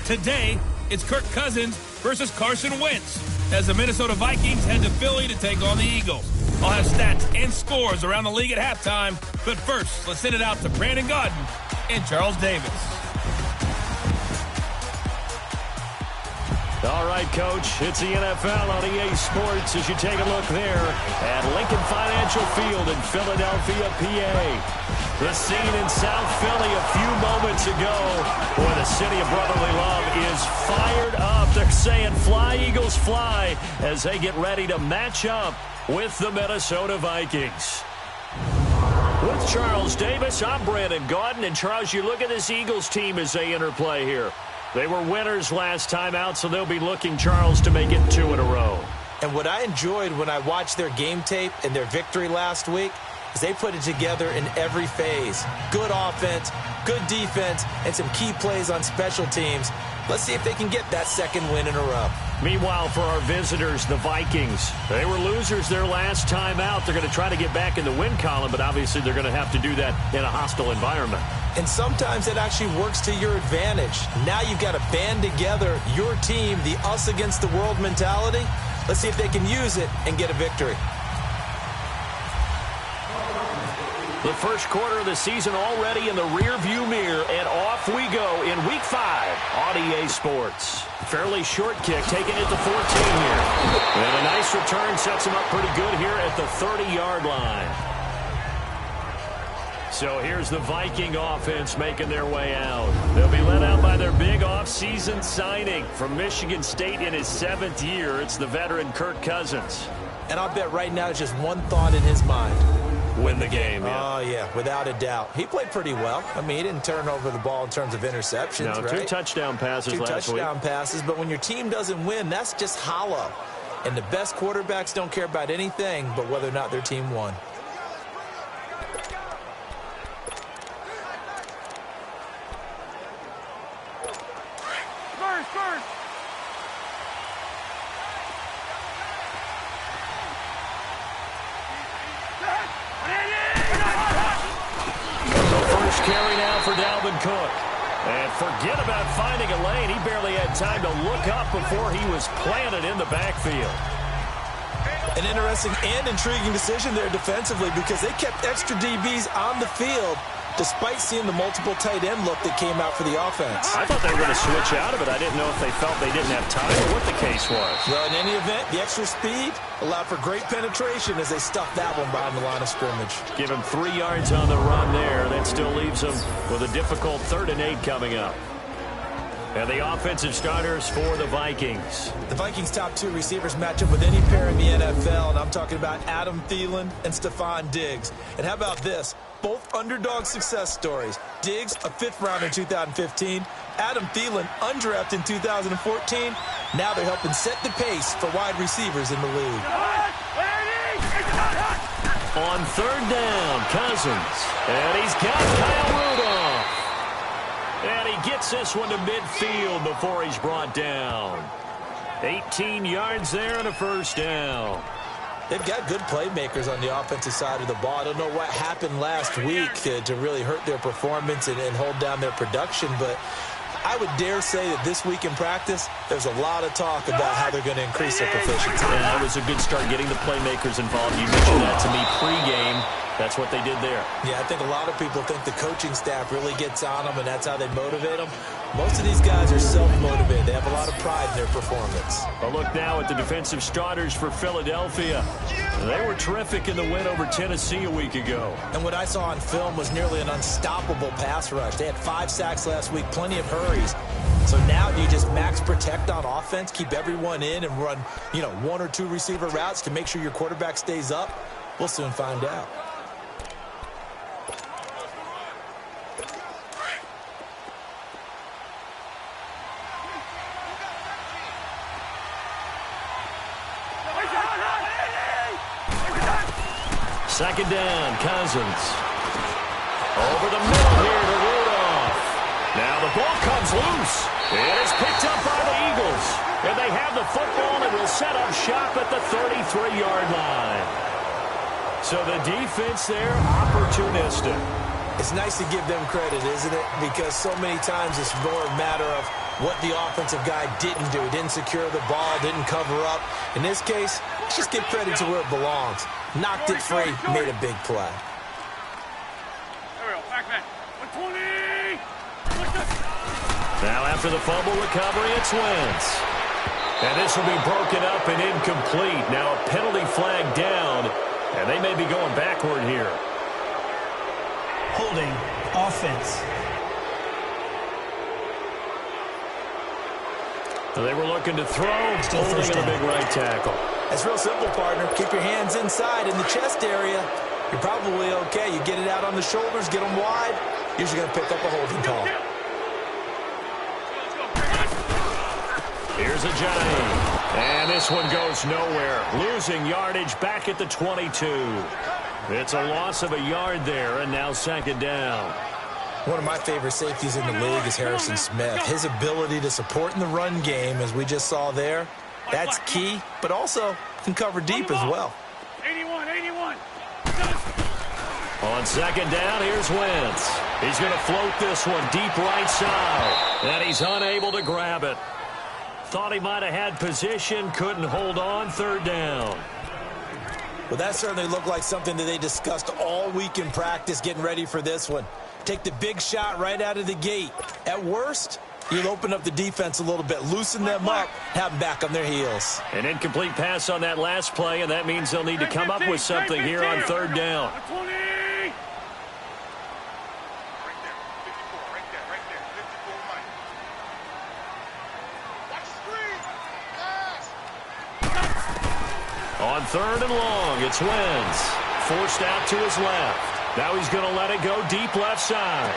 Today, it's Kirk Cousins versus Carson Wentz as the Minnesota Vikings head to Philly to take on the Eagles. I'll have stats and scores around the league at halftime, but first, let's send it out to Brandon Gaudin and Charles Davis. All right, Coach, it's the NFL on EA Sports as you take a look there at Lincoln Financial Field in Philadelphia, PA. This scene in South Philly a few moments ago. Boy, the city of brotherly love is fired up. They're saying, fly, Eagles, fly, as they get ready to match up with the Minnesota Vikings. With Charles Davis, I'm Brandon Gaudin. And, Charles, you look at this Eagles team as they interplay here. They were winners last time out, so they'll be looking, Charles, to make it 2 in a row. And what I enjoyed when I watched their game tape and their victory last week is they put it together in every phase. Good offense, good defense, and some key plays on special teams. Let's see if they can get that second win in a row. Meanwhile, for our visitors, the Vikings, they were losers their last time out. They're going to try to get back in the win column, but obviously they're going to have to do that in a hostile environment. And sometimes it actually works to your advantage. Now you've got to band together your team, the us against the world mentality. Let's see if they can use it and get a victory. The first quarter of the season already in the rearview mirror, and off we go in Week 5 on EA Sports. Fairly short kick, taking it to 14 here. And a nice return sets him up pretty good here at the 30-yard line. So here's the Viking offense making their way out. They'll be led out by their big offseason signing from Michigan State in his 7th year. It's the veteran Kirk Cousins. And I'll bet right now just one thought in his mind. Win the game, yeah. Oh, yeah, without a doubt. He played pretty well. I mean, he didn't turn over the ball in terms of interceptions, no, right? 2 touchdown passes last week. 2 touchdown passes, but when your team doesn't win, that's just hollow. And the best quarterbacks don't care about anything but whether or not their team won. Carry now for Dalvin Cook. And forget about finding a lane. He barely had time to look up before he was planted in the backfield. An interesting and intriguing decision there defensively because they kept extra DBs on the field despite seeing the multiple tight end look that came out for the offense. I thought they were going to switch out of it. I didn't know if they felt they didn't have time or what the case was. Well, in any event, the extra speed allowed for great penetration as they stuffed that one behind the line of scrimmage. Give him 3 yards on the run there. That still leaves him with a difficult 3rd and 8 coming up. And the offensive starters for the Vikings. The Vikings' top 2 receivers match up with any pair in the NFL, and I'm talking about Adam Thielen and Stephon Diggs. And how about this? Both underdog success stories. Diggs, a 5th round in 2015. Adam Thielen, undrafted in 2014. Now they're helping set the pace for wide receivers in the league. On 3rd down, Cousins. And he's got Kyle Rudolph. And he gets this one to midfield before he's brought down. 18 yards there and a 1st down. They've got good playmakers on the offensive side of the ball. I don't know what happened last week to really hurt their performance and hold down their production, but I would dare say that this week in practice, there's a lot of talk about how they're going to increase their proficiency. Yeah, that was a good start getting the playmakers involved. You mentioned that to me pregame. That's what they did there. Yeah, I think a lot of people think the coaching staff really gets on them, and that's how they motivate them. Most of these guys are self-motivated. They have a lot of pride in their performance. A look now at the defensive starters for Philadelphia. They were terrific in the win over Tennessee a week ago. And what I saw on film was nearly an unstoppable pass rush. They had 5 sacks last week, plenty of hurries. So now do you just max protect on offense, keep everyone in, and run, 1 or 2 receiver routes to make sure your quarterback stays up? We'll soon find out. Second down, Cousins. Over the middle here to Rudolph. Now the ball comes loose. It is picked up by the Eagles. And they have the football and will set up shop at the 33-yard line. So the defense there, opportunistic. It's nice to give them credit, isn't it? Because so many times it's more a matter of what the offensive guy didn't do. He didn't secure the ball, didn't cover up. In this case, let's just give credit to where it belongs. Knocked it free, made a big play. There we go. Back, man. 120. Now after the fumble recovery, it's Wentz. And this will be broken up and incomplete. Now a penalty flag down, and they may be going backward here. Holding offense. They were looking to throw, holding on a big right tackle. It's real simple, partner. Keep your hands inside in the chest area. You're probably okay. You get it out on the shoulders, get them wide. Usually going to pick up a holding call. Here's a giant. And this one goes nowhere. Losing yardage back at the 22. It's a loss of a yard there, and now second down. One of my favorite safeties in the league is Harrison Smith. His ability to support in the run game, as we just saw there, that's key, but also can cover deep as well. 81. On second down, here's Wentz. He's going to float this one deep right side, and he's unable to grab it. Thought he might have had position, couldn't hold on, third down. Well, that certainly looked like something that they discussed all week in practice getting ready for this one. Take the big shot right out of the gate. At worst, you'll open up the defense a little bit, loosen them up, have them back on their heels. An incomplete pass on that last play, and that means they'll need to come up with something here on third down. 120. On third and long, it's Wentz. Forced out to his left. Now he's going to let it go deep left side.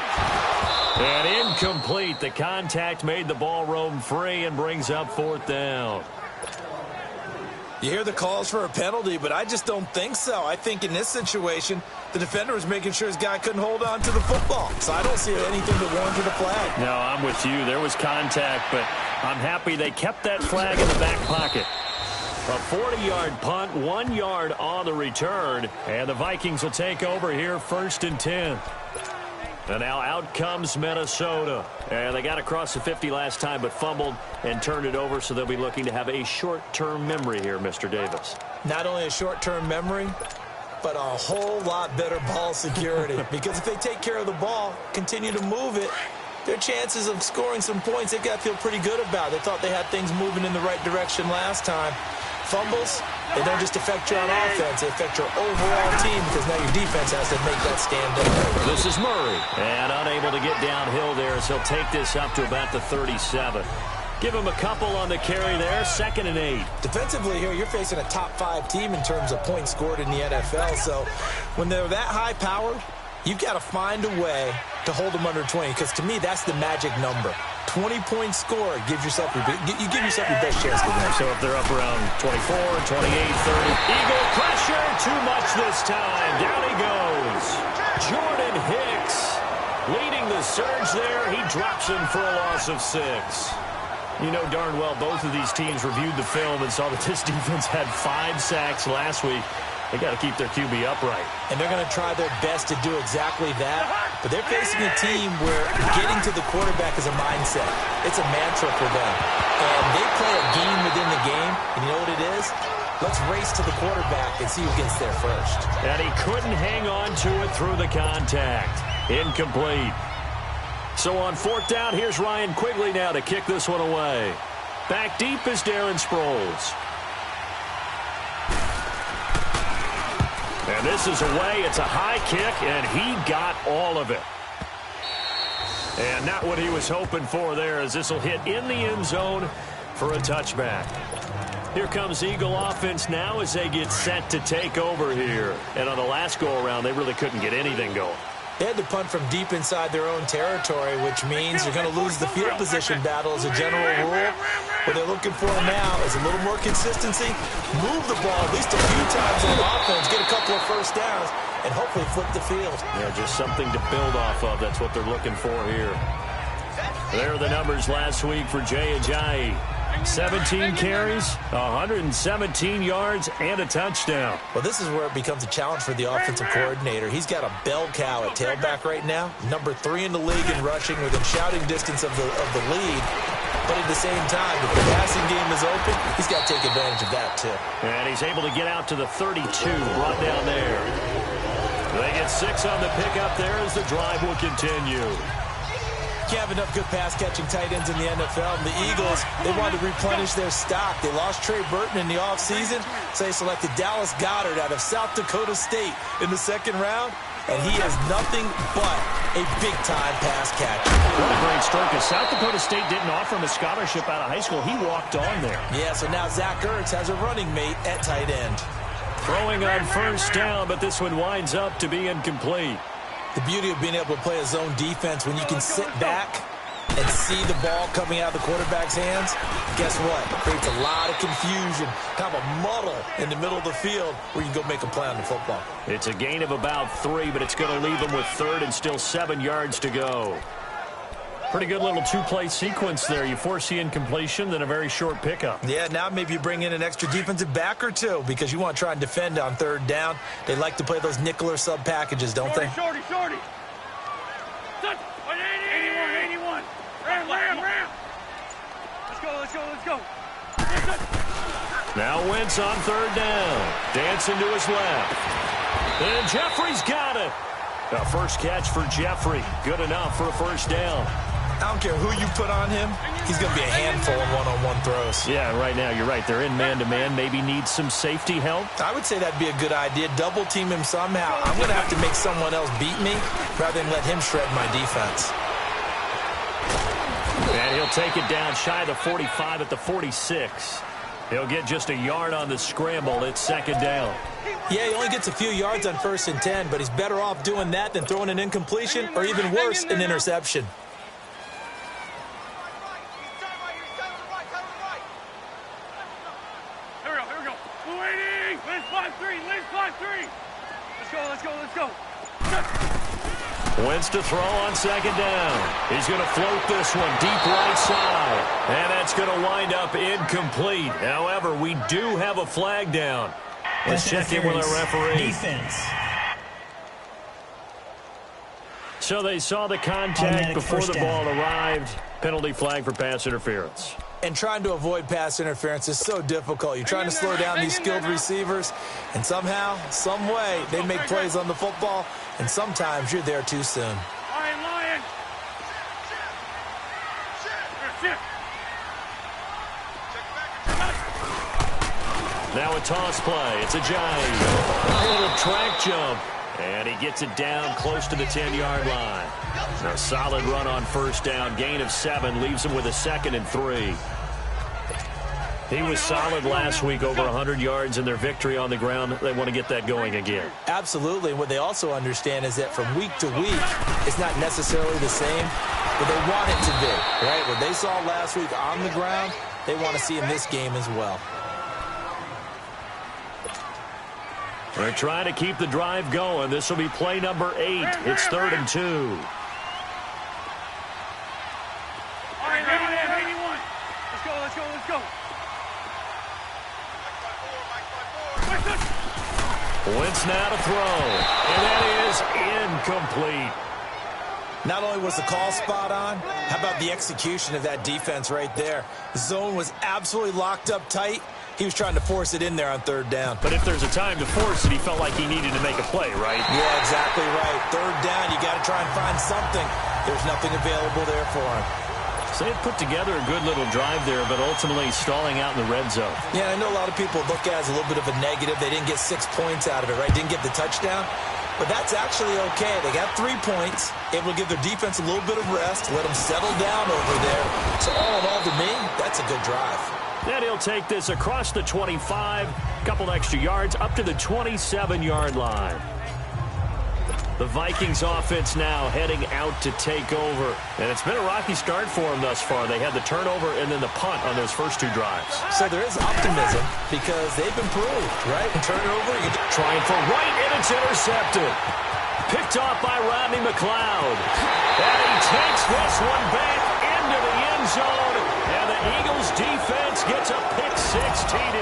And incomplete. The contact made the ball roam free and brings up fourth down. You hear the calls for a penalty, but I just don't think so. I think in this situation, the defender was making sure his guy couldn't hold on to the football. So I don't see anything that warranted a flag. No, I'm with you. There was contact, but I'm happy they kept that flag in the back pocket. A 40-yard punt, 1 yard on the return, and the Vikings will take over here first and 10. And now out comes Minnesota. And they got across the 50 last time, but fumbled and turned it over, so they'll be looking to have a short-term memory here, Mr. Davis. Not only a short-term memory, but a whole lot better ball security. Because if they take care of the ball, continue to move it, their chances of scoring some points, they've got to feel pretty good about. They thought they had things moving in the right direction last time. Fumbles, they don't just affect you on offense, they affect your overall team because now your defense has to make that stand up. This is Murray, and unable to get downhill there as he'll take this up to about the 37. Give him a couple on the carry there, 2nd and 8. Defensively here, you're facing a top-5 team in terms of points scored in the NFL, so when they're that high-powered, you've got to find a way to hold them under 20, because to me, that's the magic number. 20-point score, you give yourself your best chance to win. So if they're up around 24, 28, 30. Eagle pressure, too much this time. Down he goes. Jordan Hicks leading the surge there. He drops him for a loss of 6. You know darn well both of these teams reviewed the film and saw that this defense had 5 sacks last week. They got to keep their QB upright. And they're going to try their best to do exactly that. But they're facing a team where getting to the quarterback is a mindset. It's a mantra for them. And they play a game within the game. And you know what it is? Let's race to the quarterback and see who gets there first. And he couldn't hang on to it through the contact. Incomplete. So on 4th down, here's Ryan Quigley now to kick this one away. Back deep is Darren Sproles. And this is away. It's a high kick, and he got all of it. And not what he was hoping for there, as this will hit in the end zone for a touchback. Here comes Eagle offense now as they get set to take over here. And on the last go-around, they really couldn't get anything going. They had to punt from deep inside their own territory, which means you're going to lose the field position battle as a general rule. What they're looking for now is a little more consistency, move the ball at least a few times on offense, get a couple of first downs, and hopefully flip the field. Yeah, just something to build off of. That's what they're looking for here. There are the numbers last week for Jay Ajayi. 17 carries, 117 yards, and a touchdown. Well, this is where it becomes a challenge for the offensive coordinator. He's got a bell cow at tailback right now, number 3 in the league in rushing, within shouting distance of the lead. But at the same time, if the passing game is open, he's got to take advantage of that too. And he's able to get out to the 32, brought down there. They get 6 on the pickup there as the drive will continue. Can't have enough good pass-catching tight ends in the NFL. And the Eagles, they wanted to replenish their stock. They lost Trey Burton in the offseason, so they selected Dallas Goedert out of South Dakota State in the second round. And he is nothing but a big-time pass catcher. What a great story, because South Dakota State didn't offer him a scholarship out of high school. He walked on there. Yeah, so now Zach Ertz has a running mate at tight end. Throwing on first down, but this one winds up to be incomplete. The beauty of being able to play a zone defense when you can sit back and see the ball coming out of the quarterback's hands, guess what? It creates a lot of confusion, kind of a muddle in the middle of the field where you can go make a play on the football. It's a gain of about 3, but it's going to leave them with 3rd and still 7 yards to go. Pretty good little 2-play sequence there. You force the incompletion, then a very short pickup. Yeah, now maybe you bring in an extra defensive back or two because you want to try and defend on 3rd down. They like to play those nickel or sub packages, don't they? Shorty. 81. Ram. Let's go. Now Wentz on 3rd down. Dancing to his left. And Jeffrey's got it. A first catch for Jeffrey. Good enough for a first down. I don't care who you put on him. He's going to be a handful in one-on-one throws. Yeah, right now, you're right. They're in man-to-man. Maybe needs some safety help. I would say that'd be a good idea. Double team him somehow. I'm going to have to make someone else beat me rather than let him shred my defense. And he'll take it down shy of the 45 at the 46. He'll get just a yard on the scramble. It's 2nd down. Yeah, he only gets a few yards on 1st and 10, but he's better off doing that than throwing an incompletion or even worse, an interception. Here we go. Waiting. Let's 5-3. Let's go. Wentz to throw on 2nd down. He's going to float this one deep right side. And that's going to wind up incomplete. However, we do have a flag down. Let's check in with our referee. Defense. So they saw the contact before the ball arrived. Penalty flag for pass interference. And trying to avoid pass interference is so difficult. You're trying to slow down these skilled receivers, and somehow, some way, they make plays on the football, and sometimes you're there too soon. Lion. Now a toss play. It's a giant. A little track jump. And he gets it down close to the 10-yard line. A solid run on first down. Gain of 7 leaves him with a 2nd and 3. He was solid last week, over 100 yards in their victory on the ground. They want to get that going again. Absolutely. What they also understand is that from week to week, it's not necessarily the same, but they want it to be, right? What they saw last week on the ground, they want to see in this game as well. They're trying to keep the drive going. This will be play number 8. It's 3rd and 2. 81. Let's go. Wentz now to throw. And that is incomplete. Not only was the call spot on, how about the execution of that defense right there? The zone was absolutely locked up tight. He was trying to force it in there on 3rd down. But if there's a time to force it, he felt like he needed to make a play, right? Yeah, exactly right. 3rd down, you got to try and find something. There's nothing available there for him. So they put together a good little drive there, but ultimately stalling out in the red zone. Yeah, I know a lot of people look at it as a little bit of a negative. They didn't get 6 points out of it, right? Didn't get the touchdown. But that's actually okay. They got 3 points, able to give their defense a little bit of rest, let them settle down over there. So all in all, to me, that's a good drive. Then he'll take this across the 25, couple extra yards, up to the 27-yard line. The Vikings offense now heading out to take over. And it's been a rocky start for them thus far. They had the turnover and then the punt on those first 2 drives. So there is optimism because they've improved, right? Turnover, trying for right, and it's intercepted. Picked off by Rodney McLeod. And he takes this one back into the end zone. And the Eagles defense gets a pick-six TD.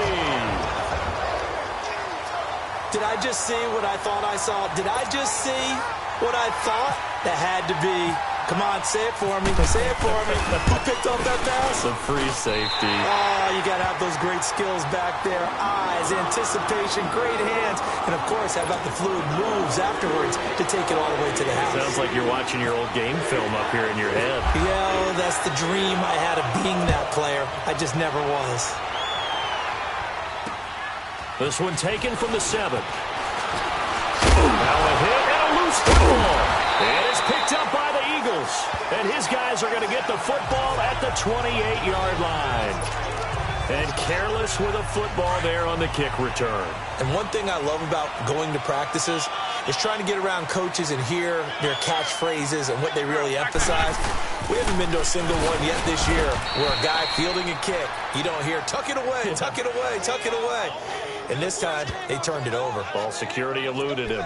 Did I just see what I thought I saw? Did I just see what I thought? That had to be. Come on, say it for me. Say it for me. Who picked up that pass? The free safety. Oh, you got to have those great skills back there. Eyes, anticipation, great hands. And, of course, how about the fluid moves afterwards to take it all the way to the house? Sounds like you're watching your old game film up here in your head. Yeah, that's the dream I had of being that player. I just never was. This one taken from the 7. Now a hit and a loose football. It is picked up by the Eagles. And his guys are going to get the football at the 28-yard line. And careless with a football there on the kick return. And one thing I love about going to practices is trying to get around coaches and hear their catchphrases and what they really emphasize. We haven't been to a single one yet this year where a guy fielding a kick, you don't hear, tuck it away, tuck it away, tuck it away. And this time, they turned it over. Ball security eluded him.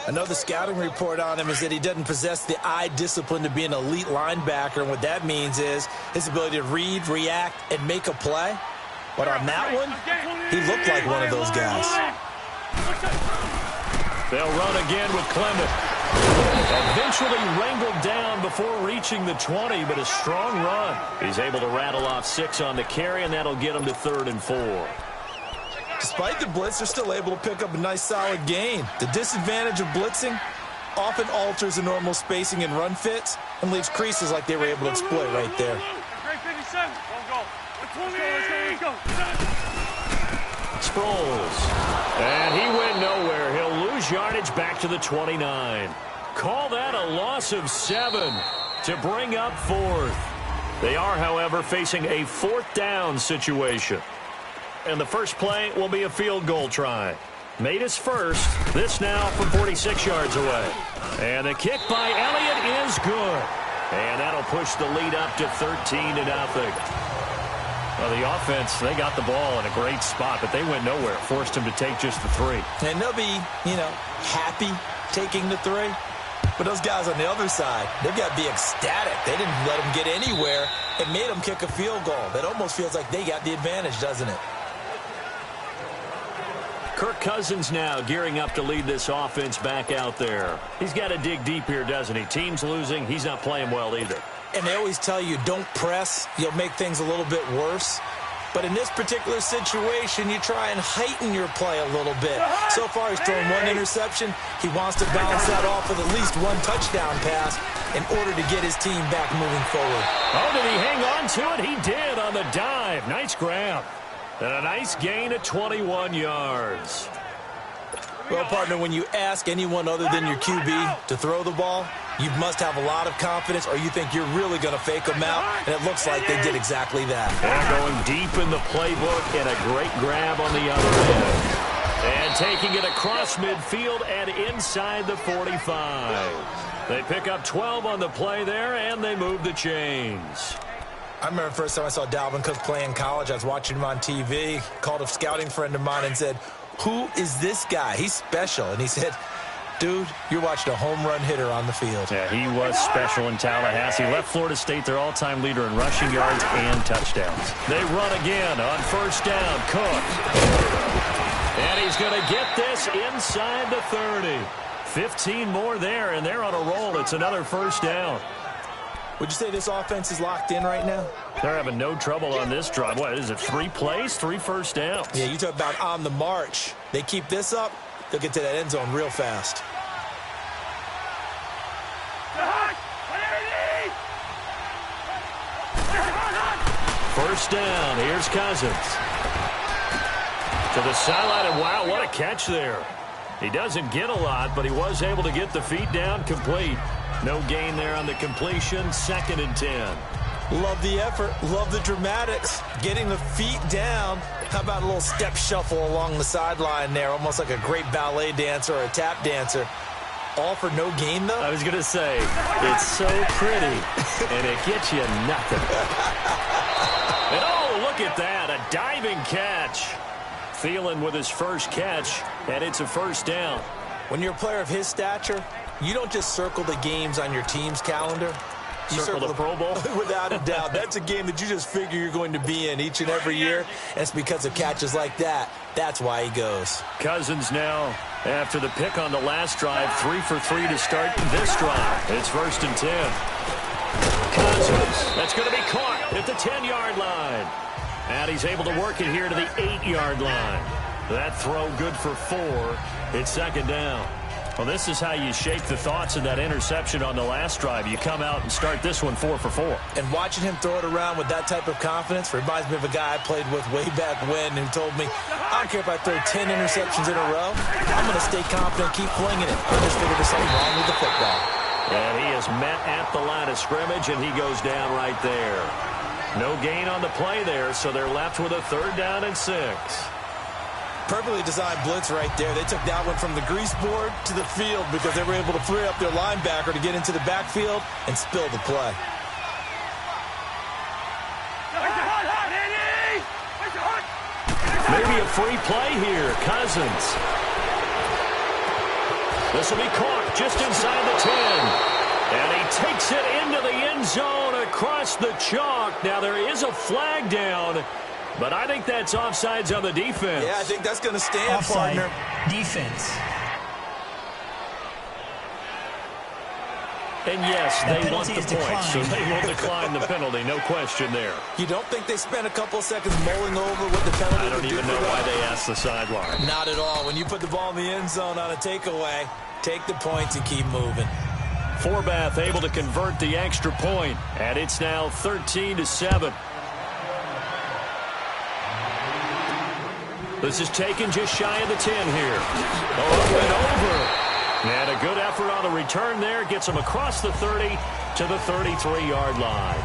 Another scouting report on him is that he doesn't possess the eye discipline to be an elite linebacker. And what that means is his ability to read, react, and make a play. But on that one, he looked like one of those guys. They'll run again with Clement. Eventually wrangled down before reaching the 20, but a strong run. He's able to rattle off 6 on the carry, and that'll get him to 3rd and 4. Despite the blitz, they're still able to pick up a nice, solid gain. The disadvantage of blitzing often alters the normal spacing and run fits and leaves creases like they were able to exploit right there. Sproles. And he went nowhere. He'll lose yardage back to the 29. Call that a loss of 7 to bring up 4th. They are, however, facing a 4th down situation. And the first play will be a field goal try. Made his first. This now from 46 yards away. And the kick by Elliott is good. And that'll push the lead up to 13-0. Well, the offense, they got the ball in a great spot, but they went nowhere. Forced him to take just the 3. And they'll be, happy taking the 3. But those guys on the other side, they've got to be ecstatic. They didn't let them get anywhere and made them kick a field goal. That almost feels like they got the advantage, doesn't it? Kirk Cousins now gearing up to lead this offense back out there. He's got to dig deep here, doesn't he? Team's losing. He's not playing well either. And they always tell you, don't press. You'll make things a little bit worse. But in this particular situation, you try and heighten your play a little bit. So far, he's thrown 1 interception. He wants to bounce that off with at least 1 touchdown pass in order to get his team back moving forward. Oh, did he hang on to it? He did on the dive. Nice grab. And a nice gain of 21 yards. Well, partner, when you ask anyone other than your QB to throw the ball, you must have a lot of confidence or you think you're really going to fake them out, and it looks like they did exactly that. They're going deep in the playbook and a great grab on the other end. And taking it across midfield and inside the 45. They pick up 12 on the play there, and they move the chains. I remember the first time I saw Dalvin Cook play in college. I was watching him on TV, called a scouting friend of mine and said, "Who is this guy? He's special." And he said, "Dude, you're watching a home run hitter on the field." Yeah, he was special in Tallahassee. Left Florida State their all-time leader in rushing yards and touchdowns. They run again on first down. Cook. And he's going to get this inside the 30. 15 more there, and they're on a roll. It's another first down. Would you say this offense is locked in right now? They're having no trouble on this drive. What is it, 3 plays, 3 first downs? Yeah, you talk about on the march. They keep this up, they'll get to that end zone real fast. First down, here's Cousins. To the sideline, and wow, what a catch there. He doesn't get a lot, but he was able to get the feet down complete. No gain there on the completion, 2nd and 10. Love the effort, love the dramatics. Getting the feet down. How about a little step shuffle along the sideline there, almost like a great ballet dancer or a tap dancer. All for no gain, though? I was going to say, it's so pretty, and it gets you nothing. And oh, look at that, a diving catch. Thielen with his first catch, and it's a first down. When you're a player of his stature, you don't just circle the games on your team's calendar. Circle the Pro Bowl? Without a doubt. That's a game that you just figure you're going to be in each and every year. And it's because of catches like that. That's why he goes. Cousins now, after the pick on the last drive, 3 for 3 to start this drive. It's 1st and 10. Cousins, that's going to be caught at the 10-yard line. And he's able to work it here to the 8-yard line. That throw good for 4. It's 2nd down. Well, this is how you shake the thoughts of that interception on the last drive. You come out and start this one 4 for 4. And watching him throw it around with that type of confidence reminds me of a guy I played with way back when who told me, I don't care if I throw 10 interceptions in a row, I'm going to stay confident, keep flinging it. I just figured there's something wrong with the football. And he is met at the line of scrimmage, and he goes down right there. No gain on the play there, so they're left with a 3rd down and 6. Perfectly designed blitz right there. They took that one from the grease board to the field because they were able to free up their linebacker to get into the backfield and spill the play. Maybe a free play here. Cousins. This will be caught just inside the 10. And he takes it into the end zone across the chalk. Now there is a flag down, but I think that's offsides on the defense. Yeah, I think that's going to stand, offside, partner. Defense. And yes, they want the point, so they will decline the penalty. No question there. You don't think they spent a couple of seconds mulling over what the penalty I don't even know why they asked the sideline. Not at all. When you put the ball in the end zone on a takeaway, take the points and keep moving. Forbath able to convert the extra point, and it's now 13-7. This is taken just shy of the 10 here. Up and over. And a good effort on the return there. Gets him across the 30 to the 33-yard line.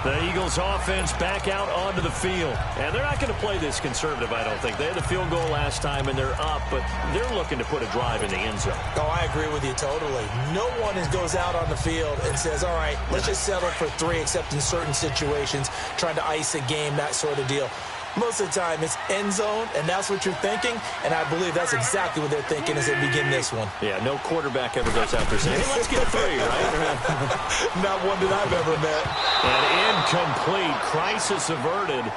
The Eagles offense back out onto the field. And they're not going to play this conservative, I don't think. They had the field goal last time, and they're up, but they're looking to put a drive in the end zone. Oh, I agree with you totally. No one goes out on the field and says, all right, let's just settle for 3, except in certain situations, trying to ice a game, that sort of deal. Most of the time, it's end zone, and that's what you're thinking, and I believe that's exactly what they're thinking as they begin this one. Yeah, no quarterback ever goes out there saying, hey, let's get 3, right? Not one that I've ever met. And incomplete. Crisis averted.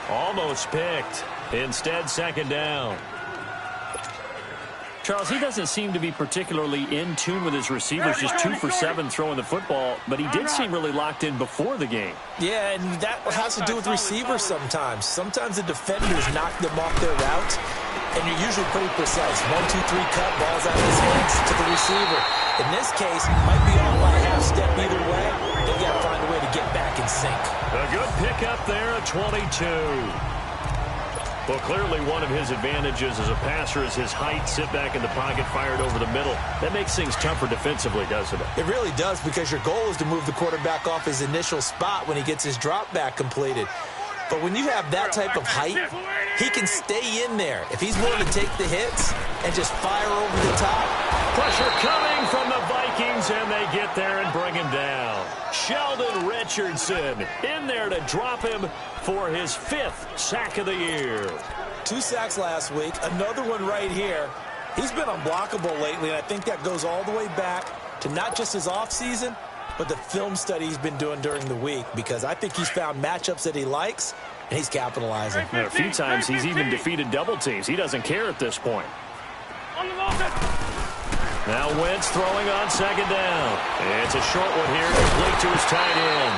Almost picked. Instead, 2nd down. Charles, he doesn't seem to be particularly in tune with his receivers, just 2 for 7 throwing the football, but he did seem really locked in before the game. Yeah, and that has to do with receivers sometimes. Sometimes the defenders knock them off their route, and you're usually pretty precise. 1, 2, 3 cut, balls out of his hands to the receiver. In this case, might be off by a half step either way. They've got to find a way to get back in sync. A good pickup there at 22. Well, clearly one of his advantages as a passer is his height, sit back in the pocket, fired over the middle. That makes things tougher defensively, doesn't it? It really does, because your goal is to move the quarterback off his initial spot when he gets his drop back completed. But when you have that type of height, he can stay in there. If he's willing to take the hits and just fire over the top. Pressure coming from the Vikings, and they get there and bring him down. Sheldon Richardson in there to drop him for his 5th sack of the year. 2 sacks last week, another one right here. He's been unblockable lately, and I think that goes all the way back to not just his offseason, but the film study he's been doing during the week, because I think he's found matchups that he likes, and he's capitalizing. A few times he's even defeated double teams. He doesn't care at this point. Now Wentz throwing on 2nd down. It's a short one here, complete to his tight end.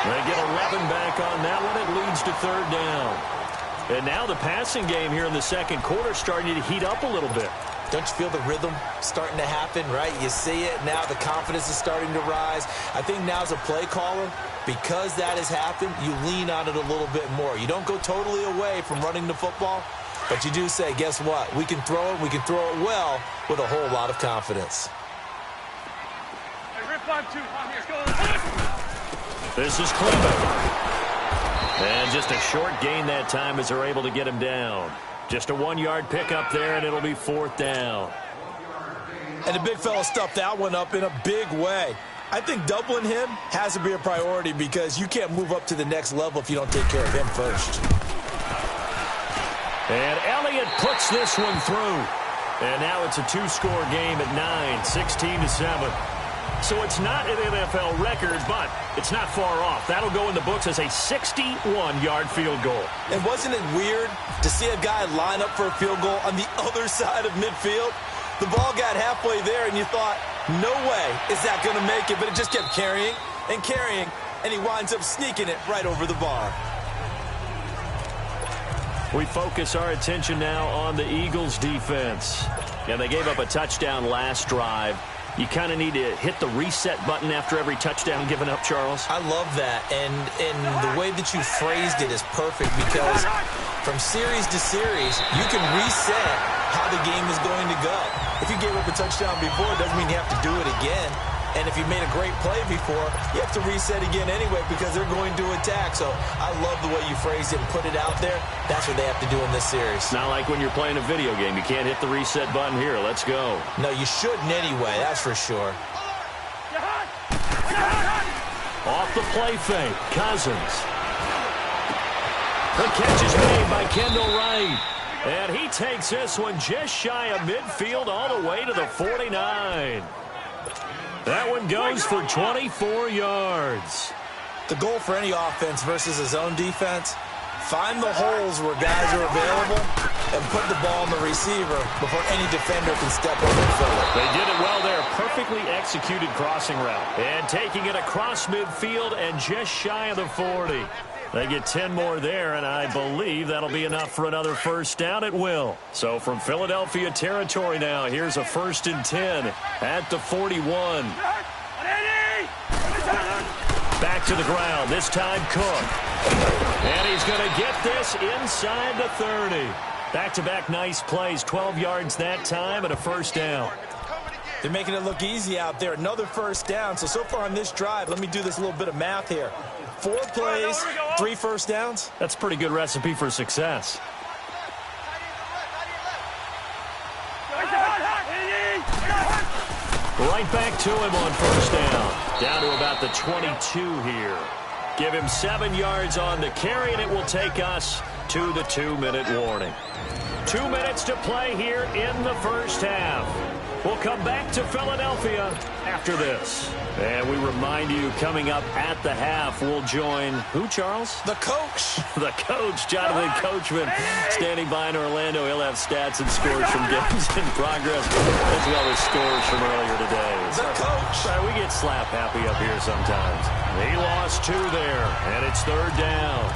They get 11 back on that one. It leads to 3rd down. And now the passing game here in the 2nd quarter starting to heat up a little bit. Don't you feel the rhythm starting to happen, right? You see it now. The confidence is starting to rise. I think now as a play caller, because that has happened, you lean on it a little bit more. You don't go totally away from running the football, but you do say, guess what? We can throw it. We can throw it well with a whole lot of confidence. This is Clement. And just a short gain that time as they're able to get him down. Just a 1-yard pickup there, and it'll be 4th down. And the big fella stuffed that one up in a big way. I think doubling him has to be a priority, because you can't move up to the next level if you don't take care of him first. And Elliott puts this one through. And now it's a 2-score game at 9, 16-7. So it's not an NFL record, but it's not far off. That'll go in the books as a 61-yard field goal. And wasn't it weird to see a guy line up for a field goal on the other side of midfield? The ball got halfway there, and you thought, no way is that going to make it, but it just kept carrying and carrying, and he winds up sneaking it right over the bar. We focus our attention now on the Eagles' defense. And they gave up a touchdown last drive. You kind of need to hit the reset button after every touchdown given up, Charles. I love that, and the way that you phrased it is perfect because from series to series, you can reset how the game is going to go. If you gave up a touchdown before, it doesn't mean you have to do it again. And if you made a great play before, you have to reset again anyway because they're going to attack. So I love the way you phrased it and put it out there. That's what they have to do in this series. Not like when you're playing a video game. You can't hit the reset button here. Let's go. No, you shouldn't anyway. That's for sure. Off the play fake, Cousins. The catch is made by Kendall Wright. And he takes this one just shy of midfield all the way to the 49. That one goes for 24 yards. The goal for any offense versus a zone defense, find the holes where guys are available and put the ball on the receiver before any defender can step up and fill it. They did it well there. Perfectly executed crossing route. And taking it across midfield and just shy of the 40. They get 10 more there, and I believe that'll be enough for another first down. It will. So from Philadelphia territory now, here's a 1st and 10 at the 41. Back to the ground, this time Cook. And he's going to get this inside the 30. Back-to-back nice plays, 12 yards that time and a first down. They're making it look easy out there. Another first down. So far on this drive, let me do this little bit of math here. 4 plays, 3 first downs. That's a pretty good recipe for success. Right back to him on first down. Down to about the 22 here. Give him 7 yards on the carry, and it will take us to the 2-minute warning. 2 minutes to play here in the first half. We'll come back to Philadelphia after this. And we remind you, coming up at the half, we'll join who, Charles? The coach. The coach, Jonathan Coachman, standing by in Orlando. He'll have stats and scores from games in progress, as well as scores from earlier today. The coach. Sorry, we get slap happy up here sometimes. He lost 2 there, and it's 3rd down.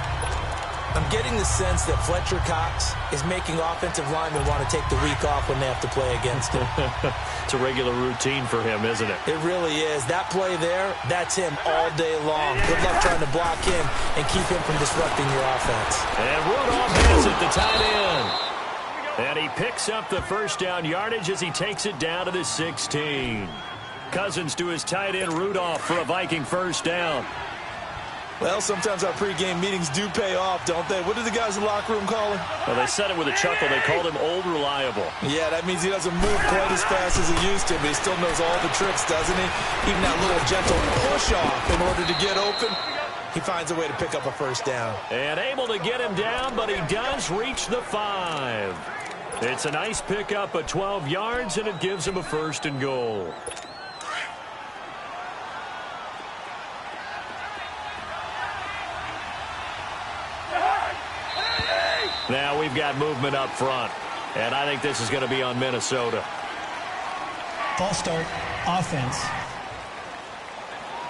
I'm getting the sense that Fletcher Cox is making offensive linemen want to take the week off when they have to play against him. It's a regular routine for him, isn't it? It really is. That play there, that's him all day long. Good luck trying to block him and keep him from disrupting your offense. And Rudolph has it, the tight end. And he picks up the first down yardage as he takes it down to the 16. Cousins to his tight end, Rudolph, for a Viking first down. Well, sometimes our pregame meetings do pay off, don't they? What do the guys in the locker room call him? Well, they said it with a chuckle. They called him Old Reliable. Yeah, that means he doesn't move quite as fast as he used to, but he still knows all the tricks, doesn't he? Even that little gentle push-off in order to get open, he finds a way to pick up a first down. And able to get him down, but he does reach the 5. It's a nice pickup of 12 yards, and it gives him a 1st and goal. Now we've got movement up front, and I think this is going to be on Minnesota. False start, offense.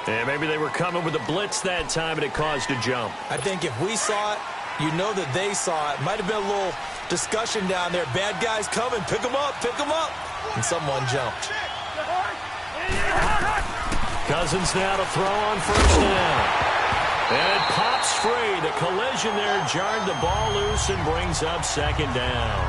And maybe they were coming with a blitz that time, and it caused a jump. I think if we saw it, you know that they saw it. Might have been a little discussion down there. Bad guys coming. Pick them up. Pick them up. And someone jumped. Cousins now to throw on first down. And it pops free. The collision there jarred the ball loose and brings up 2nd down.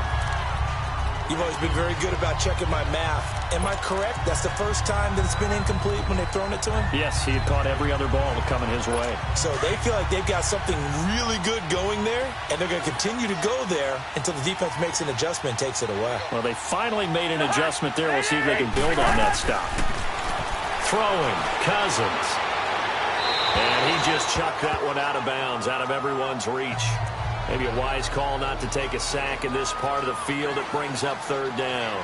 You've always been very good about checking my math. Am I correct? That's the first time that it's been incomplete when they've thrown it to him? Yes, he had caught every other ball coming his way. So they feel like they've got something really good going there, and they're going to continue to go there until the defense makes an adjustment and takes it away. Well, they finally made an adjustment there. We'll see if they can build on that stop. Throwing, Cousins. And he just chucked that one out of bounds, out of everyone's reach. Maybe a wise call not to take a sack in this part of the field. It brings up 3rd down.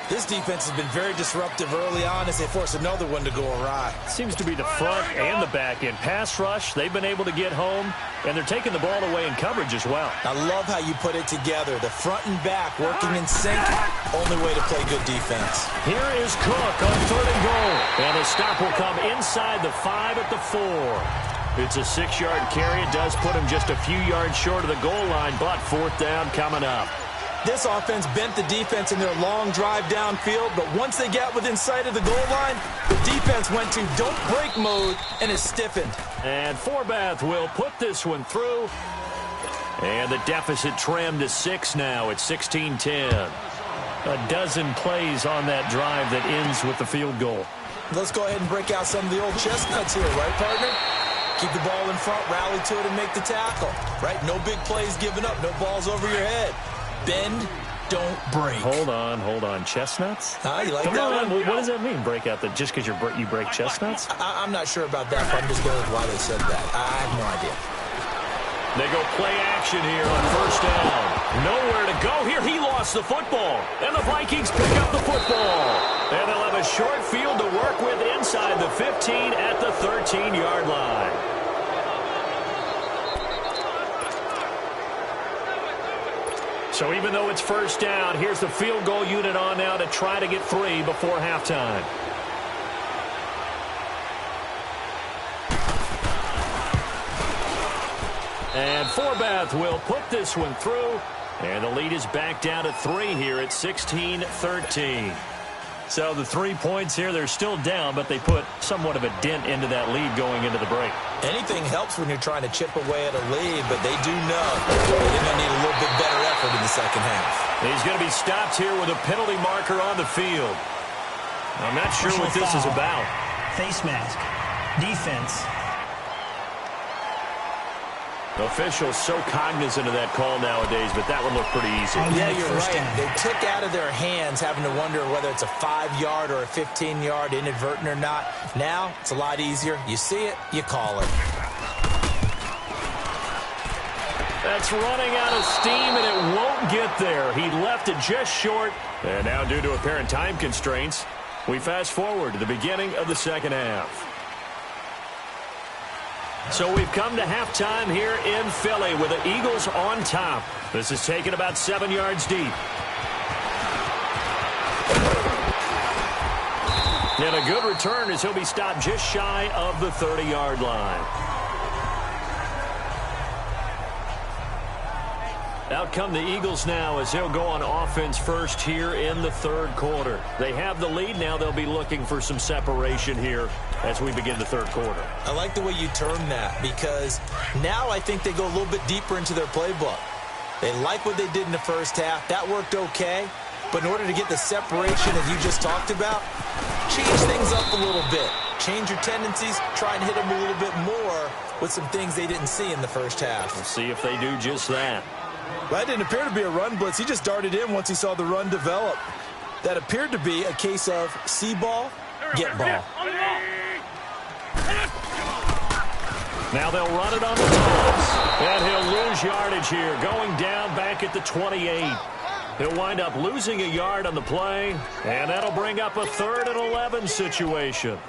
This defense has been very disruptive early on as they force another one to go awry. Seems to be the front and the back end. Pass rush, they've been able to get home, and they're taking the ball away in coverage as well. I love how you put it together. The front and back working in sync. Only way to play good defense. Here is Cook on 3rd and goal. And the stop will come inside the 5 at the 4. It's a 6-yard carry. It does put him just a few yards short of the goal line, but 4th down coming up. This offense bent the defense in their long drive downfield, but once they got within sight of the goal line, the defense went to don't break mode and is stiffened. And Forbath will put this one through. And the deficit trimmed to 6 now at 16-10. A dozen plays on that drive that ends with the field goal. Let's go ahead and break out some of the old chestnuts here, right, partner? Keep the ball in front, rally to it, and make the tackle, right? No big plays given up, no balls over your head. Bend, don't break. Hold on. Chestnuts? You like Come that on, one? what does that mean, break out? Just because you break chestnuts? I'm not sure about that, but I'm just going with why they said that. I have no idea. They go play action here on 1st down. Nowhere to go here. He lost the football. And the Vikings pick up the football. And they'll have a short field to work with inside the 15 at the 13-yard line. So even though it's 1st down, here's the field goal unit on now to try to get 3 before halftime. And Forbath will put this one through. And the lead is back down to 3 here at 16-13. So the 3 points here, they're still down, but they put somewhat of a dent into that lead going into the break. Anything helps when you're trying to chip away at a lead, but they do know they're going to need a little bit better effort in the second half. He's going to be stopped here with a penalty marker on the field. I'm not sure what this is about. Face mask. Defense. Officials so cognizant of that call nowadays, but that one looked pretty easy. Yeah, you're right. They took out of their hands having to wonder whether it's a 5-yard or a 15-yard inadvertent or not. Now, it's a lot easier. You see it, you call it. That's running out of steam, and it won't get there. He left it just short. And now, due to apparent time constraints, we fast forward to the beginning of the second half. So we've come to halftime here in Philly with the Eagles on top. This is taken about 7 yards deep. And a good return as he'll be stopped just shy of the 30-yard line. Out come the Eagles now as they'll go on offense first here in the 3rd quarter. They have the lead now. They'll be looking for some separation here as we begin the 3rd quarter. I like the way you term that because now I think they go a little bit deeper into their playbook. They like what they did in the first half. That worked okay. But in order to get the separation that you just talked about, change things up a little bit. Change your tendencies. Try and hit them a little bit more with some things they didn't see in the first half. We'll see if they do just that. That didn't appear to be a run blitz. He just darted in once he saw the run develop. That appeared to be a case of see ball, get ball. Now they'll run it on the toss. And he'll lose yardage here, going down back at the 28. He'll wind up losing a yard on the play, and that'll bring up a 3rd and 11 situation.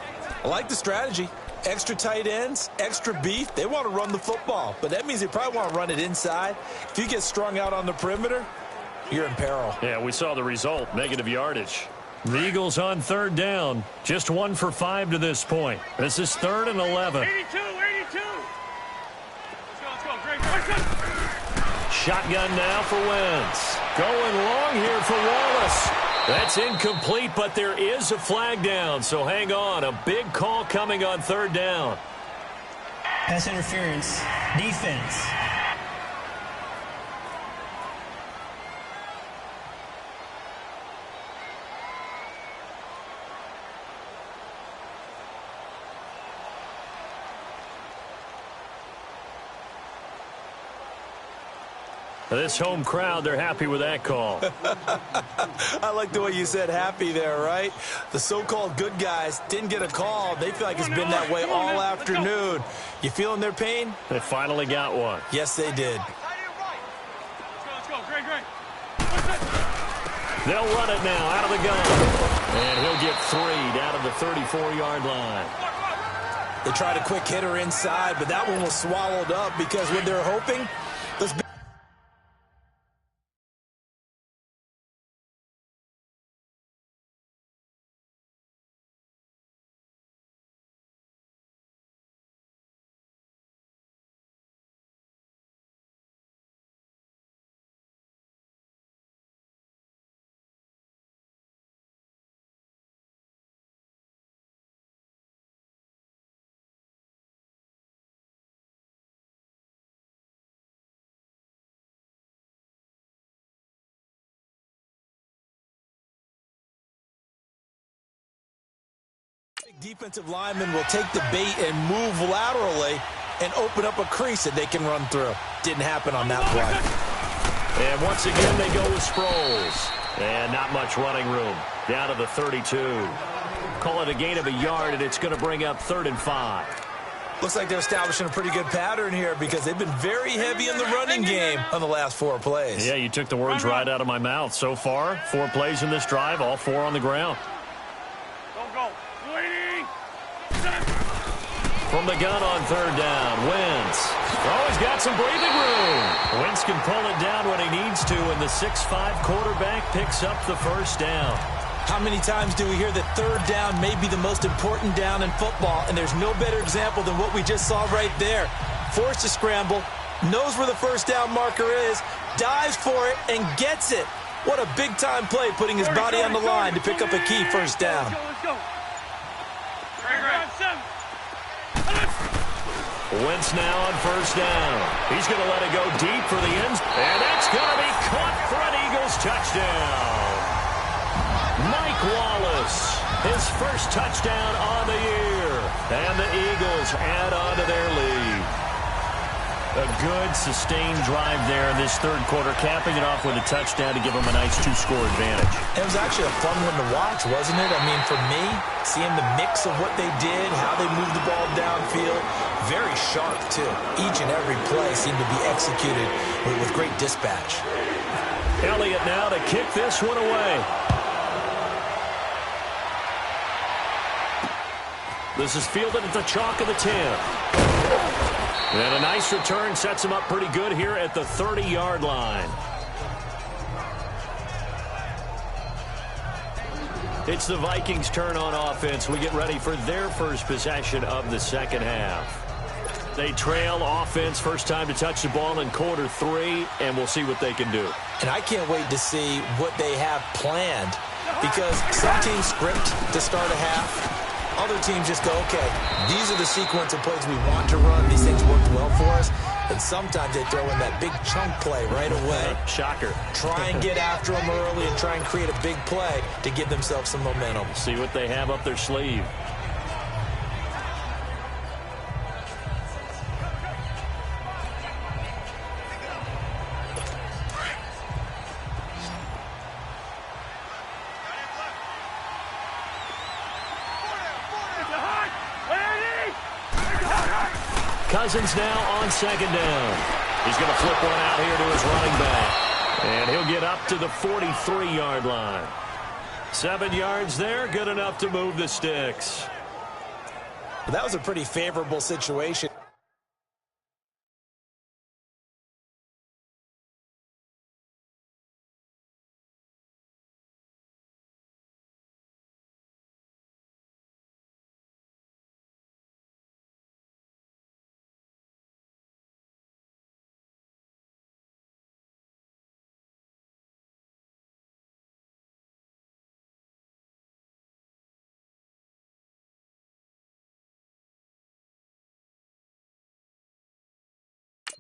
I like the strategy. Extra tight ends, extra beef. They want to run the football, but that means they probably want to run it inside. If you get strung out on the perimeter, you're in peril. Yeah, we saw the result, negative yardage. The Eagles on 3rd down, just 1 for 5 to this point. This is 3rd and 11. 82. Let's go. Great. Shotgun now for Wentz. Going long here for Wallace. That's incomplete, but there is a flag down, so hang on. A big call coming on 3rd down. Pass interference. Defense. This home crowd, they're happy with that call. I like the way you said happy there, right? The so-called good guys didn't get a call. They feel like it's been that way all afternoon. You feeling their pain? They finally got one. Yes, they did. Let's go. Great. They'll run it now out of the gun. And he'll get 3 down to the 34-yard line. They tried a quick hitter inside, but that one was swallowed up because when they're hoping, those defensive linemen will take the bait and move laterally and open up a crease that they can run through. Didn't happen on that play. And once again, they go with Sproles. And not much running room. Down to the 32. Call it a gain of a yard, and it's going to bring up 3rd and 5. Looks like they're establishing a pretty good pattern here because they've been very heavy in the running game on the last 4 plays. Yeah, you took the words right out of my mouth. So far, 4 plays in this drive, all 4 on the ground. From the gun on 3rd down, Wentz. Oh, he's got some breathing room. Wentz can pull it down when he needs to, and the 6'5" quarterback picks up the 1st down. How many times do we hear that 3rd down may be the most important down in football, and there's no better example than what we just saw right there. Forced to scramble, knows where the 1st down marker is, dives for it, and gets it. What a big-time play, putting his body on the line to pick up a key 1st down. Let's go. Wentz now on 1st down. He's going to let it go deep for the end. And that's going to be caught for an Eagles touchdown. Mike Wallace, his 1st touchdown on the year. And the Eagles add on to their lead. A good, sustained drive there in this 3rd quarter, capping it off with a touchdown to give them a nice 2-score advantage. It was actually a fun one to watch, wasn't it? I mean, for me, seeing the mix of what they did, how they moved the ball downfield, very sharp, too. Each and every play seemed to be executed with great dispatch. Elliott now to kick this one away. This is fielded at the chalk of the 10. And a nice return sets him up pretty good here at the 30-yard line. It's the Vikings' turn on offense. We get ready for their first possession of the 2nd half. They trail offense, first time to touch the ball in quarter 3, and we'll see what they can do. And I can't wait to see what they have planned because some teams script to start a half. Other teams just go, okay, these are the sequence of plays we want to run. These things worked well for us. And sometimes they throw in that big chunk play right away. Shocker. Try and get after them early and try and create a big play to give themselves some momentum. See what they have up their sleeve. Cousins now on 2nd down. He's going to flip one out here to his running back. And he'll get up to the 43-yard line. 7 yards there, good enough to move the sticks. That was a pretty favorable situation.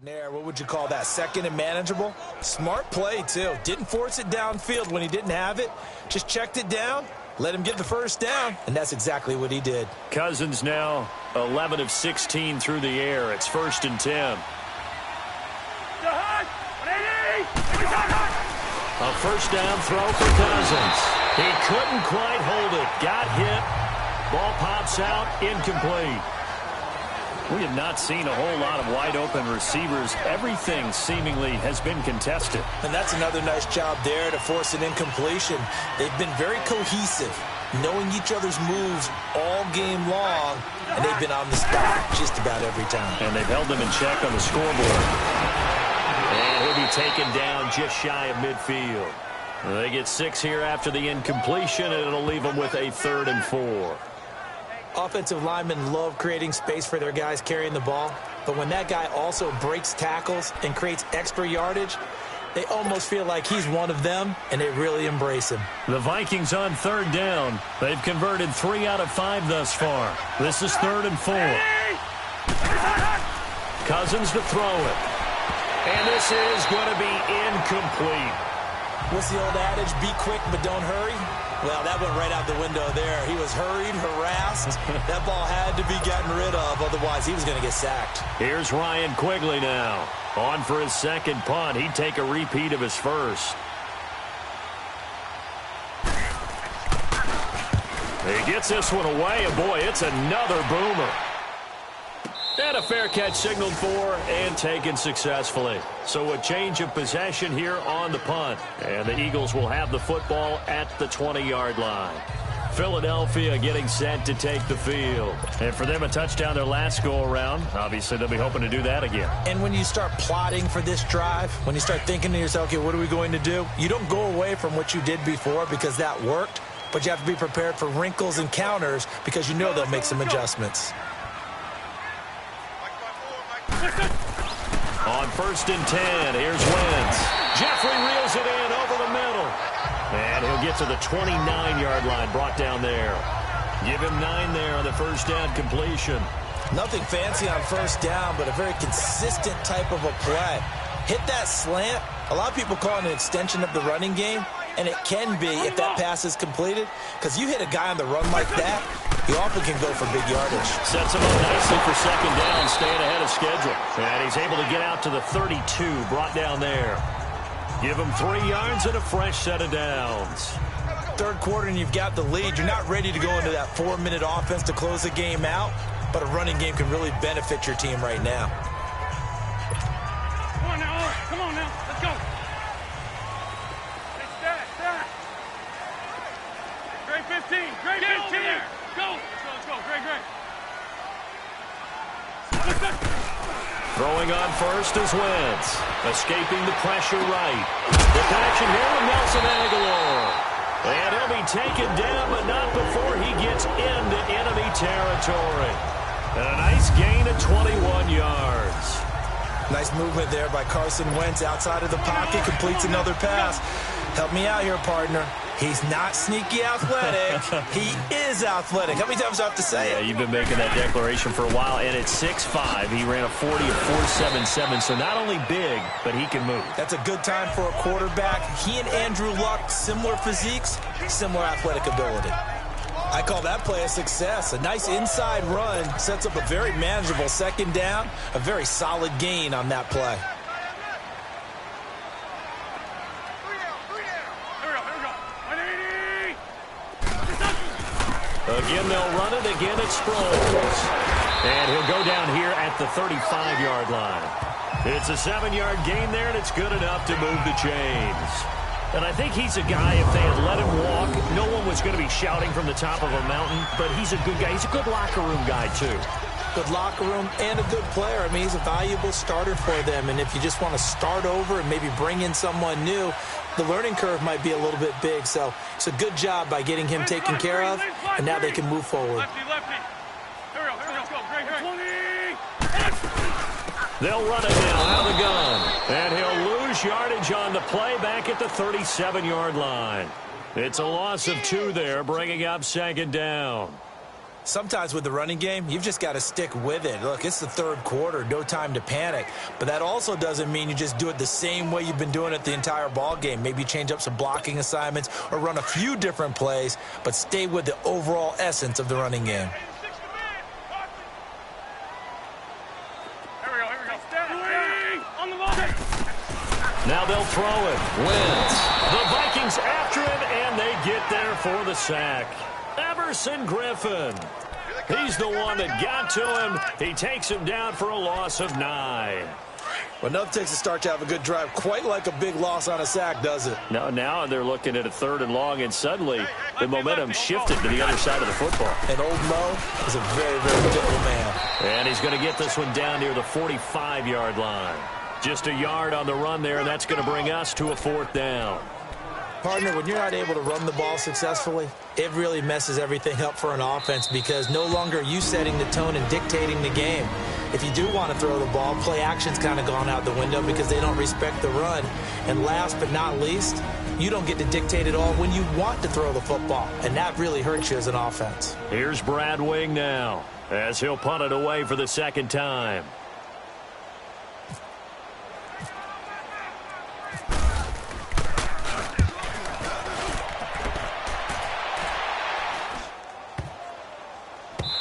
Nair, what would you call that? 2nd and manageable? Smart play, too. Didn't force it downfield when he didn't have it. Just checked it down, let him get the 1st down, and that's exactly what he did. Cousins now 11 of 16 through the air. It's 1st and 10. A 1st down throw for Cousins. He couldn't quite hold it. Got hit. Ball pops out, incomplete. We have not seen a whole lot of wide-open receivers. Everything seemingly has been contested. And that's another nice job there to force an incompletion. They've been very cohesive, knowing each other's moves all game long, and they've been on the spot just about every time. And they've held them in check on the scoreboard. And he'll be taken down just shy of midfield. They get 6 here after the incompletion, and it'll leave them with a 3rd and 4. Offensive linemen love creating space for their guys carrying the ball, but when that guy also breaks tackles and creates extra yardage, they almost feel like he's one of them, and they really embrace him. The Vikings on 3rd down. They've converted 3 out of 5 thus far. This is 3rd and 4. Cousins to throw it. And this is going to be incomplete. What's the old adage? Be quick, but don't hurry. Well, that went right out the window there. He was hurried, harassed. That ball had to be gotten rid of, otherwise he was going to get sacked. Here's Ryan Quigley now. On for his 2nd punt. He'd take a repeat of his 1st. He gets this one away, and boy, it's another boomer. And a fair catch signaled for and taken successfully. So a change of possession here on the punt. And the Eagles will have the football at the 20-yard line. Philadelphia getting set to take the field. And for them, a touchdown their last go-around. Obviously, they'll be hoping to do that again. And when you start plotting for this drive, when you start thinking to yourself, okay, what are we going to do? You don't go away from what you did before because that worked, but you have to be prepared for wrinkles and counters because you know they'll make some adjustments. On 1st and 10, here's Wentz. Jeffrey reels it in over the middle. And he'll get to the 29-yard line, brought down there. Give him 9 there on the 1st down completion. Nothing fancy on 1st down, but a very consistent type of a play. Hit that slant. A lot of people call it an extension of the running game, and it can be if that pass is completed, because you hit a guy on the run like that, he often can go for big yardage. Sets him up nicely for 2nd down, staying ahead of schedule. And he's able to get out to the 32, brought down there. Give him 3 yards and a fresh set of downs. 3rd quarter and you've got the lead. You're not ready to go into that 4-minute offense to close the game out, but a running game can really benefit your team right now. Come on now, come on now, let's go. Stack. Greg 15, Greg 15. Go, let's go, Greg. Throwing on 1st is Wentz. Escaping the pressure right. The connection here with Nelson Aguilar. And he'll be taken down, but not before he gets into enemy territory. And a nice gain of 21 yards. Nice movement there by Carson Wentz outside of the pocket, completes another pass. Help me out here, partner. He's not sneaky athletic. He is athletic. How many times do I have to say it? Yeah, you've been making that declaration for a while, and at 6'5", he ran a 40 of 4.77, so not only big, but he can move. That's a good time for a quarterback. He and Andrew Luck, similar physiques, similar athletic ability. I call that play a success. A nice inside run sets up a very manageable 2nd down, a very solid gain on that play. Again, they'll run it. Again, it's Sproles. And he'll go down here at the 35-yard line. It's a 7-yard gain there, and it's good enough to move the chains. And I think he's a guy, if they had let him walk, no one was going to be shouting from the top of a mountain. But he's a good guy. He's a good locker room guy, too. Good locker room and a good player. I mean, he's a valuable starter for them. And if you just want to start over and maybe bring in someone new, the learning curve might be a little bit big. So it's a good job by getting him taken care of, and now they can move forward. Lefty. Here we go. Let's go. Greg. 20. They'll run it now out of the gun. And he'll lose yardage on the play back at the 37-yard line. It's a loss of 2 there, bringing up 2nd down. Sometimes with the running game, you've just got to stick with it. Look, it's the 3rd quarter, no time to panic. But that also doesn't mean you just do it the same way you've been doing it the entire ball game. Maybe change up some blocking assignments or run a few different plays, but stay with the overall essence of the running game. Here we go. On the ball. Now they'll throw it. Wentz. The Vikings after him, and they get there for the sack. Everson Griffin. He's the one that got to him. He takes him down for a loss of 9. Well, nothing takes a start to have a good drive quite like a big loss on a sack, does it? Now they're looking at a 3rd and long, and suddenly the momentum shifted to the other side of the football. And old Mo is a very, very fickle man. And he's going to get this one down near the 45-yard line. Just a yard on the run there, and that's going to bring us to a 4th down. Partner, when you're not able to run the ball successfully, it really messes everything up for an offense because no longer are you setting the tone and dictating the game. If you do want to throw the ball, play action's kind of gone out the window because they don't respect the run. And last but not least, you don't get to dictate it all when you want to throw the football. And that really hurts you as an offense. Here's Brad Wing now as he'll punt it away for the 2nd time.